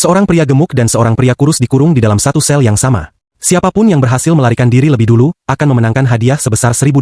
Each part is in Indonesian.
Seorang pria gemuk dan seorang pria kurus dikurung di dalam satu sel yang sama. Siapapun yang berhasil melarikan diri lebih dulu, akan memenangkan hadiah sebesar $1.000.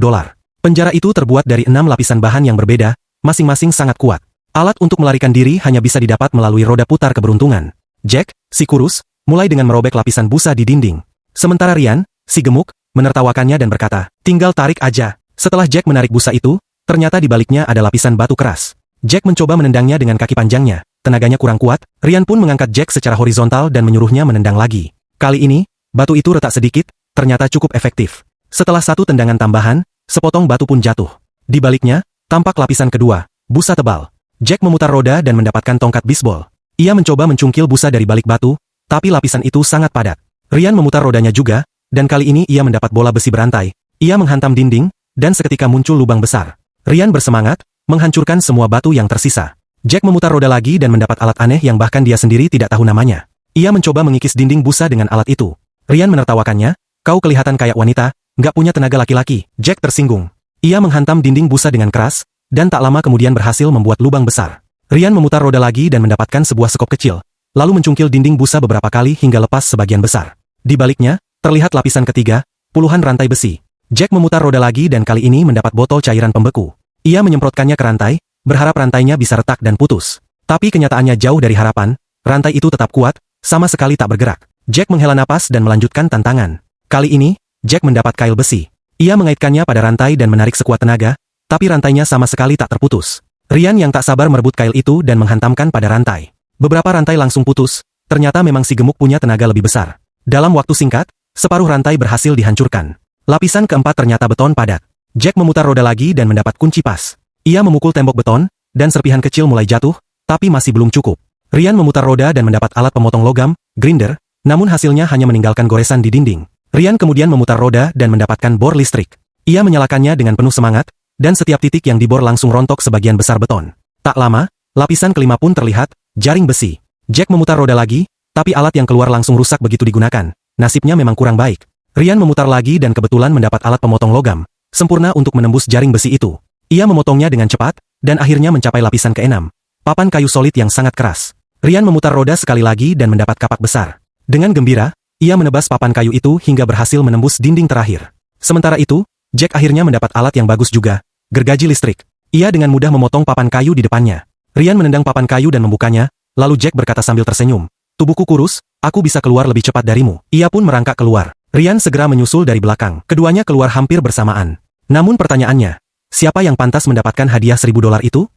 Penjara itu terbuat dari 6 lapisan bahan yang berbeda, masing-masing sangat kuat. Alat untuk melarikan diri hanya bisa didapat melalui roda putar keberuntungan. Jack, si kurus, mulai dengan merobek lapisan busa di dinding. Sementara Ryan, si gemuk, menertawakannya dan berkata, "Tinggal tarik aja." Setelah Jack menarik busa itu, ternyata di baliknya ada lapisan batu keras. Jack mencoba menendangnya dengan kaki panjangnya. Tenaganya kurang kuat, Ryan pun mengangkat Jack secara horizontal dan menyuruhnya menendang lagi. Kali ini, batu itu retak sedikit, ternyata cukup efektif. Setelah satu tendangan tambahan, sepotong batu pun jatuh. Di baliknya, tampak lapisan kedua, busa tebal. Jack memutar roda dan mendapatkan tongkat bisbol. Ia mencoba mencungkil busa dari balik batu, tapi lapisan itu sangat padat. Ryan memutar rodanya juga, dan kali ini ia mendapat bola besi berantai. Ia menghantam dinding, dan seketika muncul lubang besar. Ryan bersemangat, menghancurkan semua batu yang tersisa. Jack memutar roda lagi dan mendapat alat aneh yang bahkan dia sendiri tidak tahu namanya. Ia mencoba mengikis dinding busa dengan alat itu. Ryan menertawakannya, "Kau kelihatan kayak wanita, nggak punya tenaga laki-laki." Jack tersinggung. Ia menghantam dinding busa dengan keras, dan tak lama kemudian berhasil membuat lubang besar. Ryan memutar roda lagi dan mendapatkan sebuah sekop kecil, lalu mencungkil dinding busa beberapa kali hingga lepas sebagian besar. Di baliknya, terlihat lapisan ketiga, puluhan rantai besi. Jack memutar roda lagi dan kali ini mendapat botol cairan pembeku. Ia menyemprotkannya ke rantai, berharap rantainya bisa retak dan putus. Tapi kenyataannya jauh dari harapan, rantai itu tetap kuat, sama sekali tak bergerak. Jack menghela napas dan melanjutkan tantangan. Kali ini, Jack mendapat kail besi. Ia mengaitkannya pada rantai dan menarik sekuat tenaga, tapi rantainya sama sekali tak terputus. Ryan yang tak sabar merebut kail itu dan menghantamkan pada rantai. Beberapa rantai langsung putus, ternyata memang si gemuk punya tenaga lebih besar. Dalam waktu singkat, separuh rantai berhasil dihancurkan. Lapisan keempat ternyata beton padat. Jack memutar roda lagi dan mendapat kunci pas. Ia memukul tembok beton, dan serpihan kecil mulai jatuh, tapi masih belum cukup. Ryan memutar roda dan mendapat alat pemotong logam, grinder, namun hasilnya hanya meninggalkan goresan di dinding. Ryan kemudian memutar roda dan mendapatkan bor listrik. Ia menyalakannya dengan penuh semangat, dan setiap titik yang dibor langsung rontok sebagian besar beton. Tak lama, lapisan kelima pun terlihat, jaring besi. Jack memutar roda lagi, tapi alat yang keluar langsung rusak begitu digunakan. Nasibnya memang kurang baik. Ryan memutar lagi dan kebetulan mendapat alat pemotong logam, sempurna untuk menembus jaring besi itu. Ia memotongnya dengan cepat, dan akhirnya mencapai lapisan keenam. Papan kayu solid yang sangat keras. Ryan memutar roda sekali lagi dan mendapat kapak besar. Dengan gembira, ia menebas papan kayu itu hingga berhasil menembus dinding terakhir. Sementara itu, Jack akhirnya mendapat alat yang bagus juga, gergaji listrik. Ia dengan mudah memotong papan kayu di depannya. Ryan menendang papan kayu dan membukanya, lalu Jack berkata sambil tersenyum, "Tubuhku kurus, aku bisa keluar lebih cepat darimu." Ia pun merangkak keluar. Ryan segera menyusul dari belakang. Keduanya keluar hampir bersamaan. Namun pertanyaannya, siapa yang pantas mendapatkan hadiah $1.000 itu?